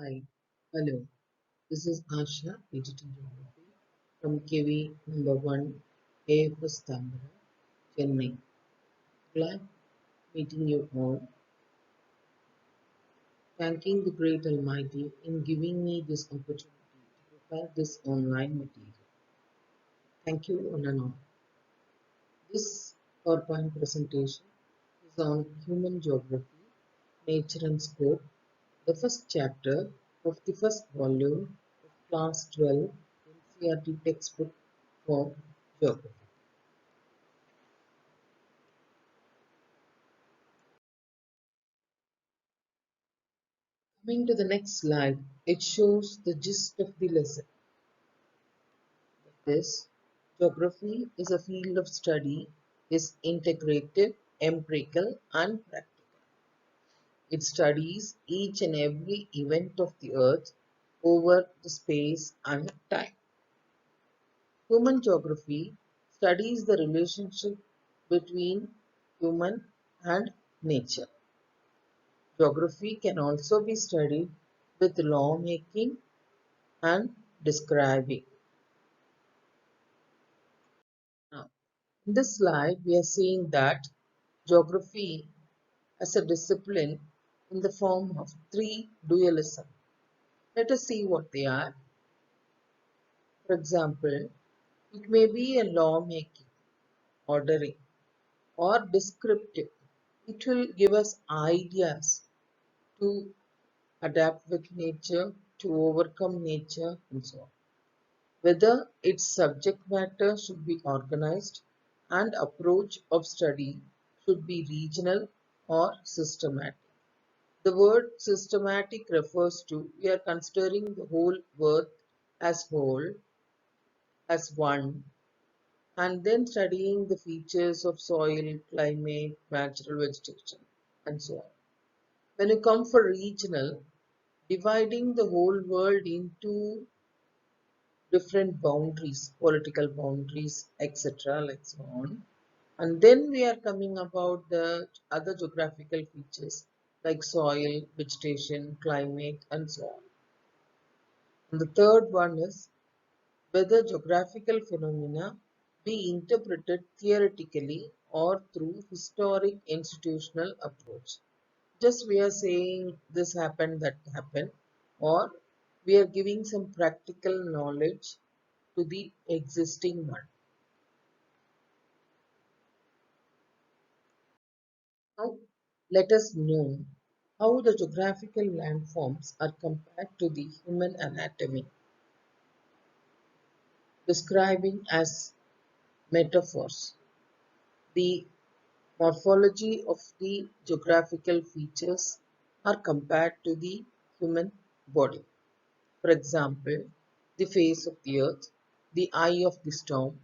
Hi, hello. This is Asha, Digital Geography from KV number 1, AFS Tambara, Chennai. Glad meeting you all. Thanking the Great Almighty in giving me this opportunity to prepare this online material. Thank you one and all. This PowerPoint presentation is on human geography, nature and scope, the first chapter of the first volume of Class 12 NCERT textbook for geography. Coming to the next slide, it shows the gist of the lesson. This geography is a field of study, is integrated, empirical and practical. It studies each and every event of the earth over the space and time. Human geography studies the relationship between human and nature. Geography can also be studied with lawmaking and describing. Now, in this slide, we are seeing that geography as a discipline in the form of three dualism. Let us see what they are. For example, it may be a lawmaking, ordering, or descriptive. It will give us ideas to adapt with nature, to overcome nature, and so on. Whether its subject matter should be organized and approach of study should be regional or systematic. The word systematic refers to we are considering the whole earth as whole, as one, and then studying the features of soil, climate, natural vegetation, and so on. When you come for regional, dividing the whole world into different boundaries, political boundaries, etc., like so on. And then we are coming about the other geographical features like soil, vegetation, climate, and so on. And the third one is whether geographical phenomena be interpreted theoretically or through historic institutional approach. Just we are saying this happened, that happened, or we are giving some practical knowledge to the existing one. Now, let us know how the geographical landforms are compared to the human anatomy, describing as metaphors. The morphology of the geographical features are compared to the human body. For example, the face of the earth, the eye of the storm,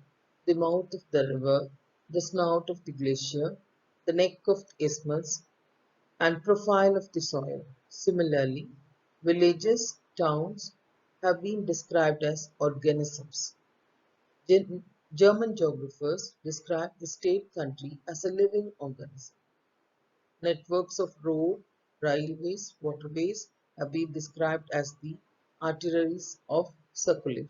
the mouth of the river, the snout of the glacier, the neck of the isthmus, and profile of the soil. Similarly, villages, towns have been described as organisms. German geographers describe the state country as a living organism. Networks of road, railways, waterways have been described as the arteries of circulation.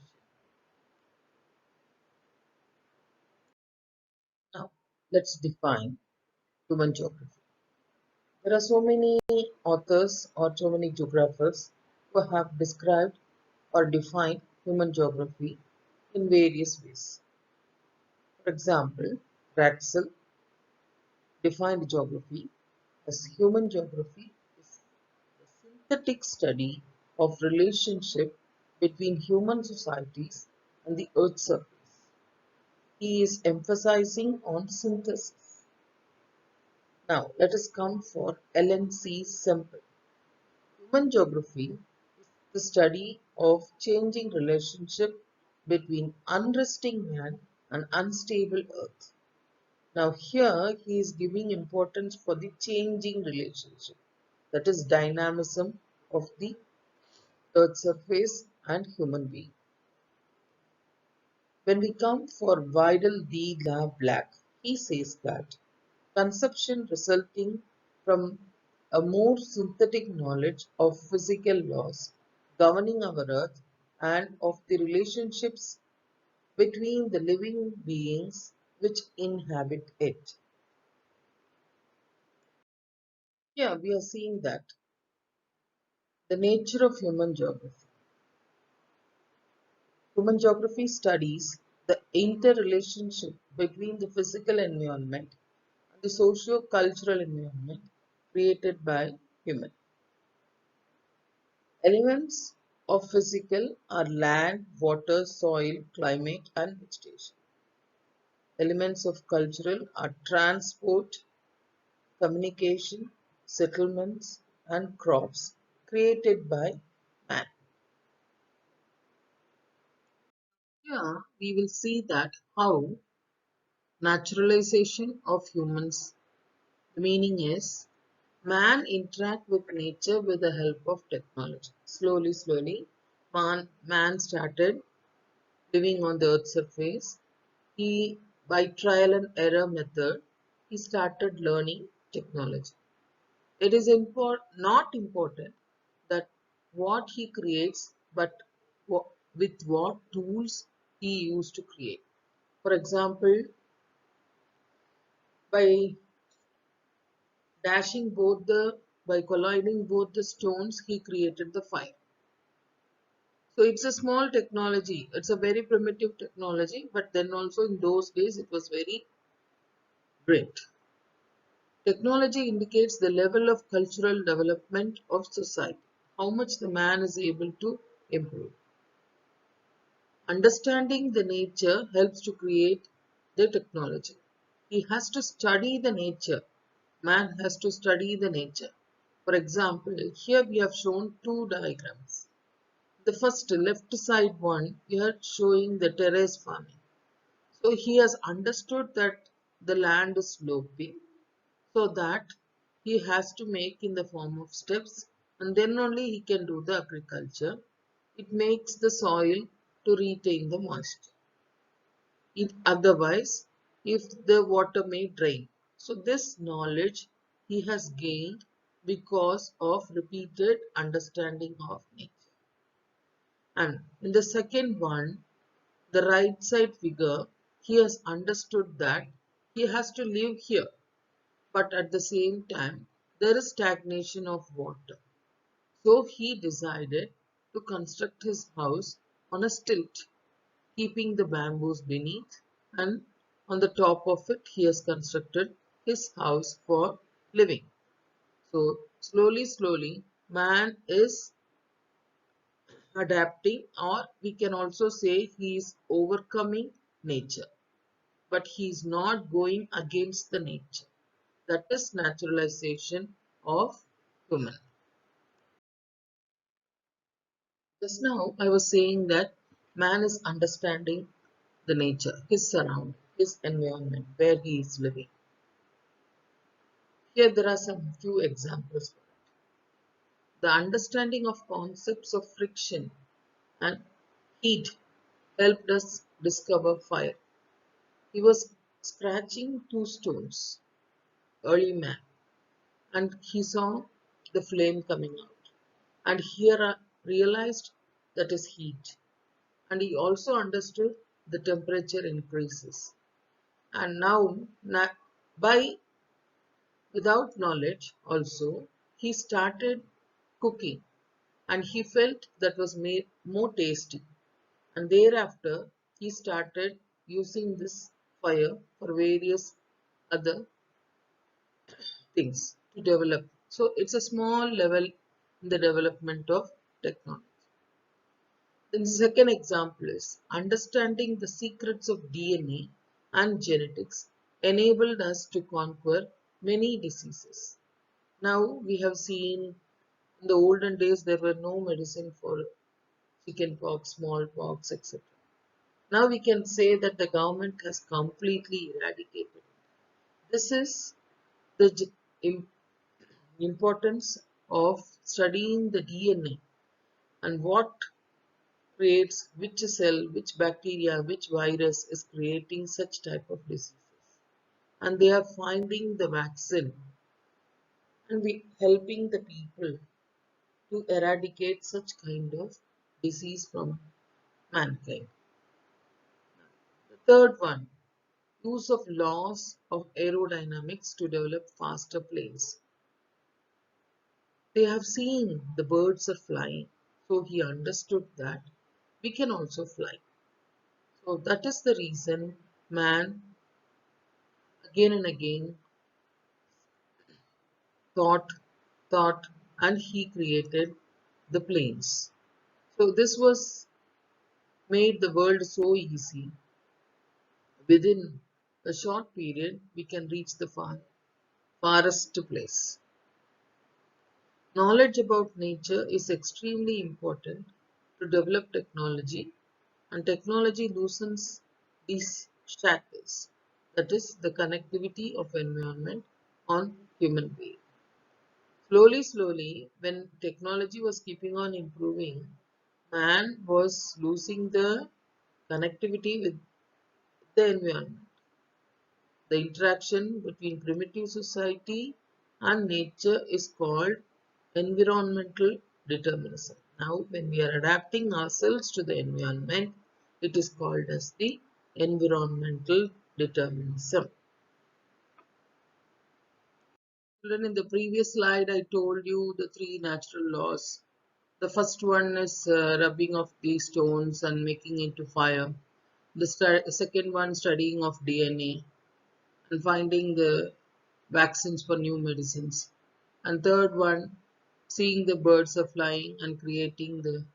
Now, let's define human geography. There are so many authors or so many geographers who have described or defined human geography in various ways. For example, Ratzel defined geography as human geography is the synthetic study of relationship between human societies and the earth's surface. He is emphasizing on synthesis. Now, let us come for Ellen C. Semple. Human geography is the study of changing relationship between unresting man and unstable earth. Now here he is giving importance for the changing relationship, that is dynamism of the earth surface and human being. When we come for Vidal D. La Black, he says that conception resulting from a more synthetic knowledge of physical laws governing our earth and of the relationships between the living beings which inhabit it. Here we are seeing that the nature of human geography. Human geography studies the interrelationship between the physical environment and the socio-cultural environment created by human. Elements of physical are land, water, soil, climate, and vegetation. Elements of cultural are transport, communication, settlements, and crops created by man. Here we will see that how naturalization of humans, the meaning is man interact with nature with the help of technology. Slowly, man started living on the earth's surface. He, by trial and error method, he started learning technology. It is not important that what he creates, but with what tools he used to create. For example, by dashing both the by colliding both the stones, he created the fire. So it's a small technology. It's a very primitive technology, but then also in those days it was very great. Technology indicates the level of cultural development of society, how much the man is able to improve. Understanding the nature helps to create the technology. He has to study the nature. Man has to study the nature. For example, here we have shown two diagrams. The first left side one, we are showing the terrace farming. So he has understood that the land is sloping, so that he has to make in the form of steps, and then only he can do the agriculture. It makes the soil to retain the moisture. Otherwise, if the water may drain. So this knowledge he has gained because of repeated understanding of nature. And in the second one, the right side figure, he has understood that he has to live here, but at the same time, there is stagnation of water. So he decided to construct his house on a stilt, keeping the bamboos beneath, and on the top of it, he has constructed his house for living. So slowly, man is adapting, or we can also say he is overcoming nature, but he is not going against the nature. That is naturalization of human. Just now I was saying that man is understanding the nature, his surrounding, his environment, where he is living. Here there are some few examples. The understanding of concepts of friction and heat helped us discover fire. He was scratching two stones, early man, and he saw the flame coming out. And here I realized that is heat. And he also understood the temperature increases. And now, by without knowledge also, he started cooking, and he felt that was made more tasty. And thereafter, he started using this fire for various other things to develop. So it's a small level in the development of technology. Then the second example is understanding the secrets of DNA and genetics enabled us to conquer many diseases. Now we have seen in the olden days there were no medicine for chickenpox, smallpox, etc. Now we can say that the government has completely eradicated. This is the importance of studying the DNA and what creates which cell, which bacteria, which virus is creating such type of diseases. And they are finding the vaccine and we helping the people to eradicate such kind of disease from mankind. The third one, use of laws of aerodynamics to develop faster planes. They have seen the birds are flying, so he understood that we can also fly. So that is the reason man again and again thought, thought, and he created the planes. So this was made the world so easy. Within a short period, we can reach the farthest place. Knowledge about nature is extremely important to develop technology, and technology loosens these shackles, that is, the connectivity of environment on human being. Slowly, slowly, when technology was keeping on improving, man was losing the connectivity with the environment. The interaction between primitive society and nature is called environmental determinism. Now, when we are adapting ourselves to the environment, it is called as the environmental determinism. Children, in the previous slide, I told you the three natural laws. The first one is rubbing of these stones and making into fire. The second one, studying of DNA and finding the vaccines for new medicines. And third one, seeing the birds are flying and creating the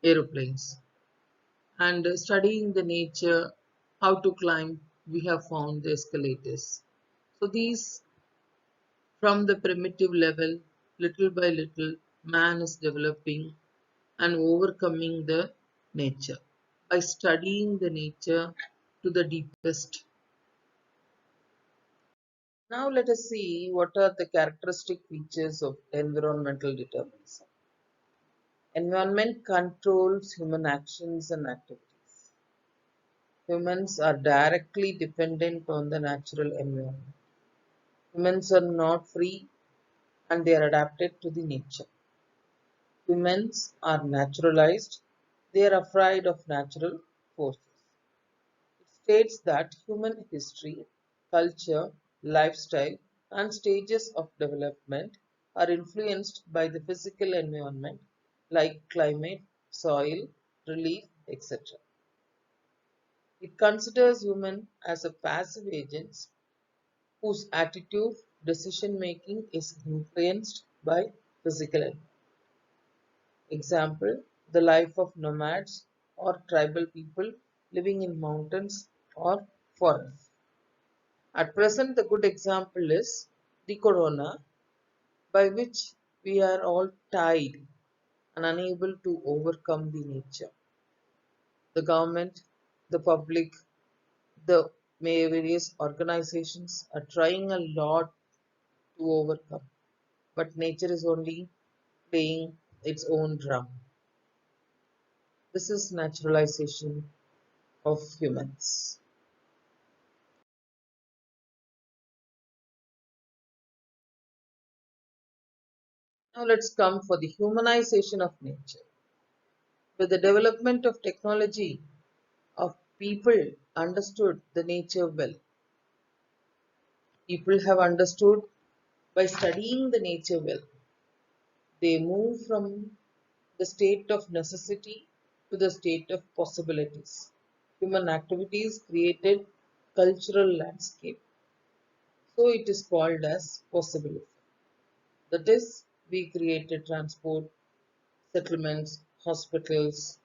aeroplanes. And studying the nature, how to climb, we have found the escalators. So these, from the primitive level, little by little, man is developing and overcoming the nature by studying the nature to the deepest. Now let us see what are the characteristic features of environmental determinism. Environment controls human actions and activities. Humans are directly dependent on the natural environment. Humans are not free and they are adapted to the nature. Humans are naturalized. They are afraid of natural forces. It states that human history, culture, lifestyle, and stages of development are influenced by the physical environment like climate, soil, relief, etc. It considers human as a passive agents whose attitude, decision making is influenced by physical environment. Example, the life of nomads or tribal people living in mountains or forests. At present, the good example is the corona, by which we are all tied and unable to overcome the nature. The government, the public, the various organizations are trying a lot to overcome, but nature is only playing its own drum. This is naturalization of humans. Now let's come for the humanization of nature. With the development of technology, of people understood the nature well. People have understood by studying the nature well. They move from the state of necessity to the state of possibilities. Human activities created cultural landscape. So it is called as possibility. That is, we created transport, settlements, hospitals.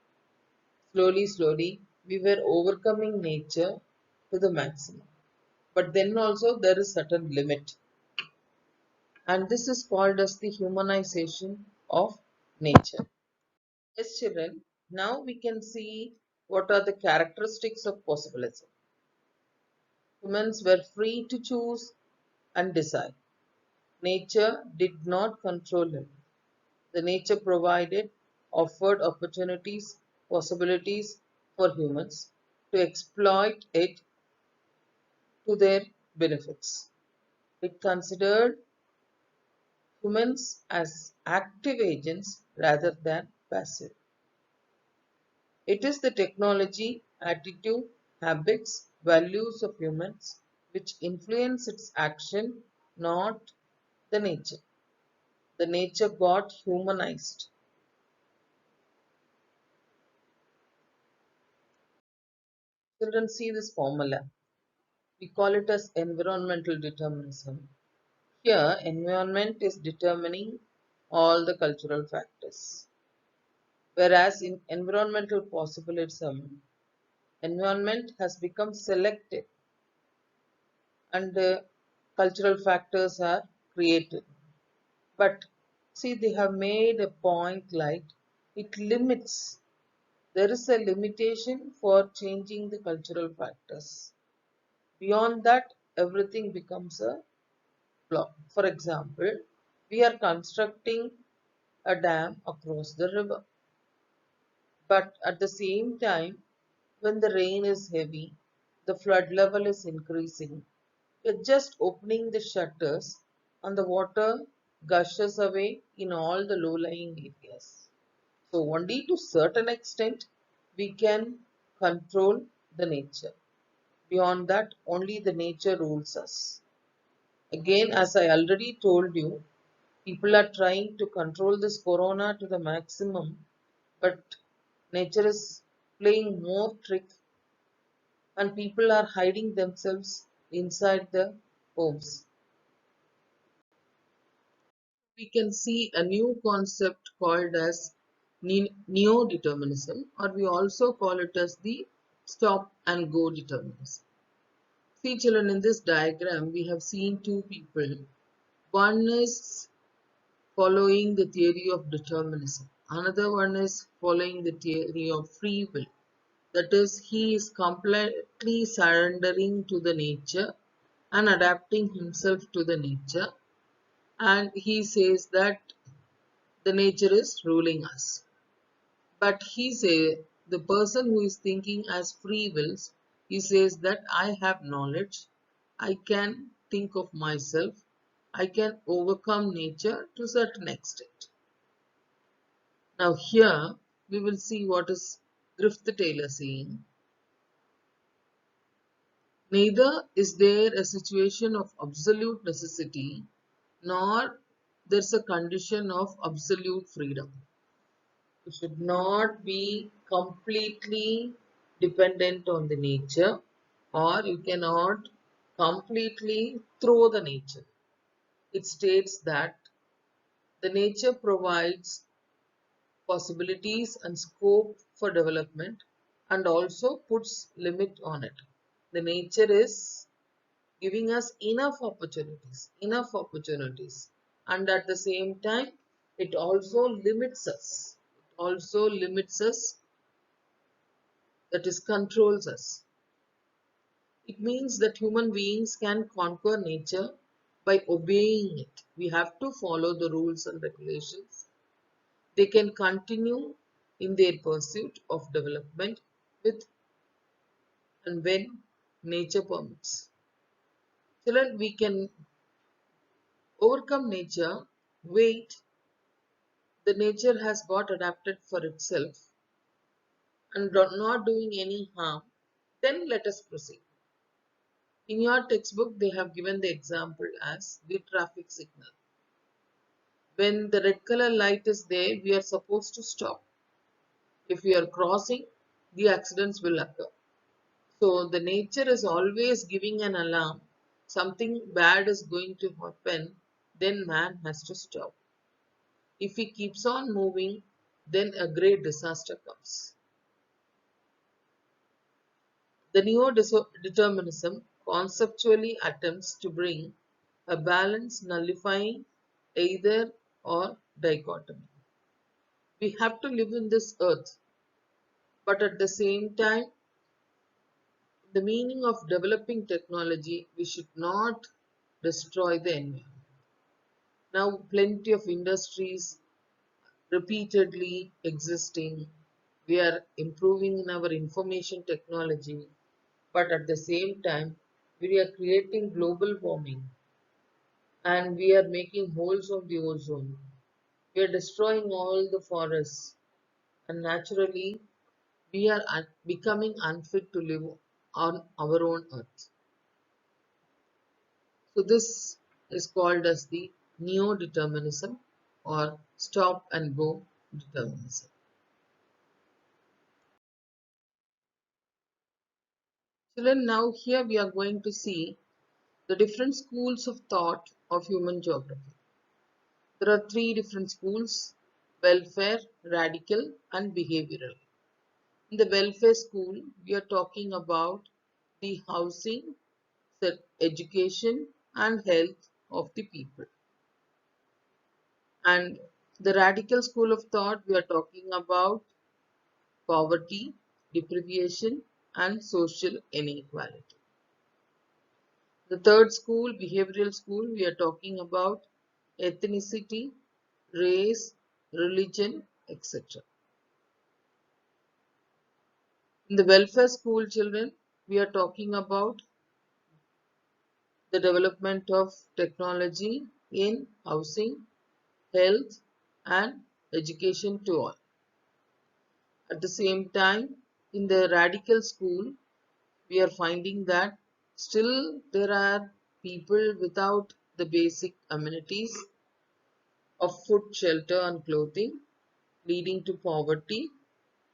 Slowly, slowly, we were overcoming nature to the maximum. But then also there is certain limit. And this is called as the humanization of nature. Yes, children, now we can see what are the characteristics of possibilism. Humans were free to choose and decide. Nature did not control him. The nature provided, offered opportunities, possibilities for humans to exploit it to their benefits. It considered humans as active agents rather than passive. It is the technology, attitude, habits, values of humans which influence its action, not the nature. The nature got humanized. Children see this formula. We call it as environmental determinism. Here, environment is determining all the cultural factors. Whereas in environmental possibilism, environment has become selective and cultural factors are created. But see, they have made a point like it limits. There is a limitation for changing the cultural factors. Beyond that, everything becomes a block. For example, we are constructing a dam across the river. But at the same time, when the rain is heavy, the flood level is increasing. We're just opening the shutters and the water gushes away in all the low-lying areas. So only to certain extent we can control the nature. Beyond that, only the nature rules us. Again, as I already told you, people are trying to control this corona to the maximum, but nature is playing more trick and people are hiding themselves inside the homes. We can see a new concept called as neo-determinism, or we also call it as the stop and go determinism. See children, in this diagram we have seen two people. One is following the theory of determinism. Another one is following the theory of free will. That is, he is completely surrendering to the nature and adapting himself to the nature, and he says that the nature is ruling us. But he says the person who is thinking as free wills, he says that I have knowledge, I can think of myself, I can overcome nature to a certain extent. Now here we will see what is Griffith Taylor saying. Neither is there a situation of absolute necessity, nor there's a condition of absolute freedom. You should not be completely dependent on the nature, or you cannot completely throw the nature. It states that the nature provides possibilities and scope for development and also puts limit on it. The nature is giving us enough opportunities, and at the same time it also limits us. It also limits us, that is controls us. It means that human beings can conquer nature by obeying it. We have to follow the rules and regulations. They can continue in their pursuit of development with and when nature permits. Children, we can overcome nature, wait, the nature has got adapted for itself and not doing any harm, then let us proceed. In your textbook, they have given the example as the traffic signal. When the red color light is there, we are supposed to stop. If we are crossing, the accidents will occur. So the nature is always giving an alarm. Something bad is going to happen, then man has to stop. If he keeps on moving, then a great disaster comes. The neo-determinism conceptually attempts to bring a balance nullifying either or dichotomy. We have to live in this earth, but at the same time, the meaning of developing technology, we should not destroy the environment. Now, plenty of industries repeatedly existing. We are improving in our information technology, but at the same time, we are creating global warming. and we are making holes of the ozone. We are destroying all the forests, and naturally, we are becoming unfit to live on our own earth. So, this is called as the neo determinism or stop and go determinism. Children, now here we are going to see the different schools of thought of human geography. There are three different schools: welfare, radical, and behavioral. In the welfare school, we are talking about the housing, education, and health of the people. And the radical school of thought, we are talking about poverty, deprivation, and social inequality. The third school, behavioral school, we are talking about ethnicity, race, religion, etc. In the welfare school, children, we are talking about the development of technology in housing, health, and education to all. At the same time, in the radical school, we are finding that still there are people without the basic amenities of food, shelter, and clothing, leading to poverty,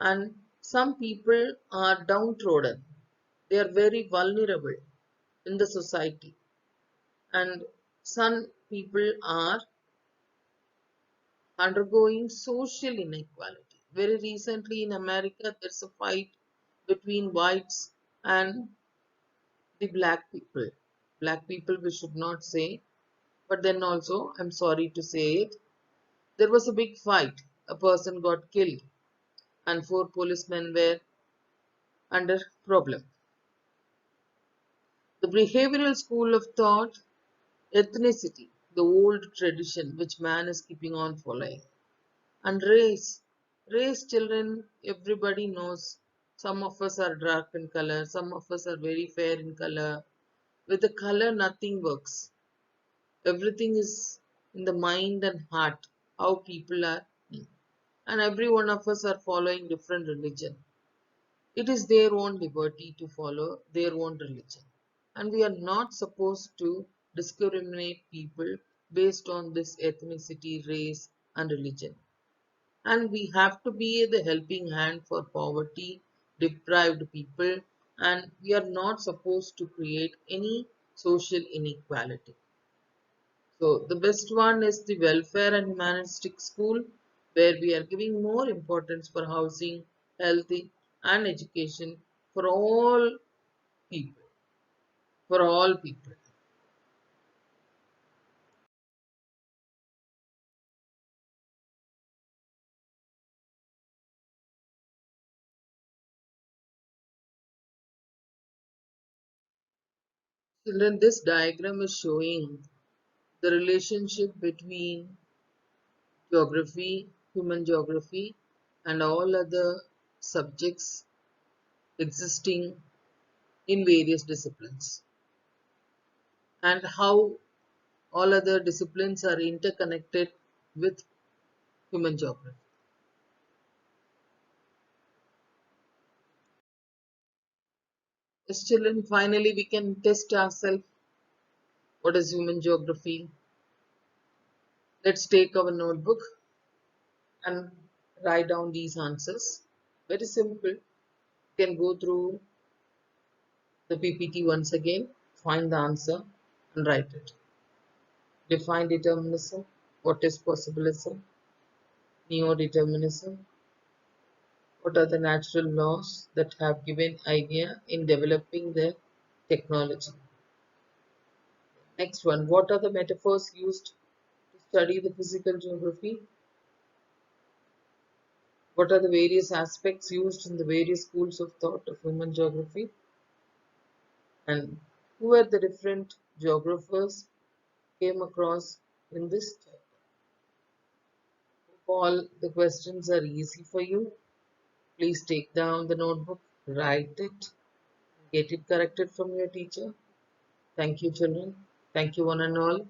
and some people are downtrodden. They are very vulnerable in the society, and some people are undergoing social inequality. Very recently in America, there's a fight between whites and the black people. Black people, we should not say, but then also, I'm sorry to say it, there was a big fight. A person got killed, and four policemen were under problem. The behavioral school of thought, ethnicity, the old tradition which man is keeping on following, and race. Race, children, everybody knows. Some of us are dark in color, some of us are very fair in color. With the color, nothing works. Everything is in the mind and heart, how people are. And every one of us are following different religion. It is their own liberty to follow their own religion. And we are not supposed to discriminate people based on this ethnicity, race, and religion. And we have to be the helping hand for poverty, deprived people, and we are not supposed to create any social inequality. So the best one is the welfare and humanistic school, where we are giving more importance for housing, health, and education for all people. For all people. Children, this diagram is showing the relationship between geography, human geography, and all other subjects existing in various disciplines, and how all other disciplines are interconnected with human geography. Yes, children, finally we can test ourselves. What is human geography? Let's take our notebook and write down these answers. Very simple. You can go through the PPT once again, find the answer and write it. Define determinism. What is possibilism? Neo-determinism. What are the natural laws that have given idea in developing the technology? Next one. What are the metaphors used to study the physical geography? What are the various aspects used in the various schools of thought of human geography? And who are the different geographers came across in this chapter? All the questions are easy for you. Please take down the notebook, write it, get it corrected from your teacher. Thank you, children. Thank you, one and all.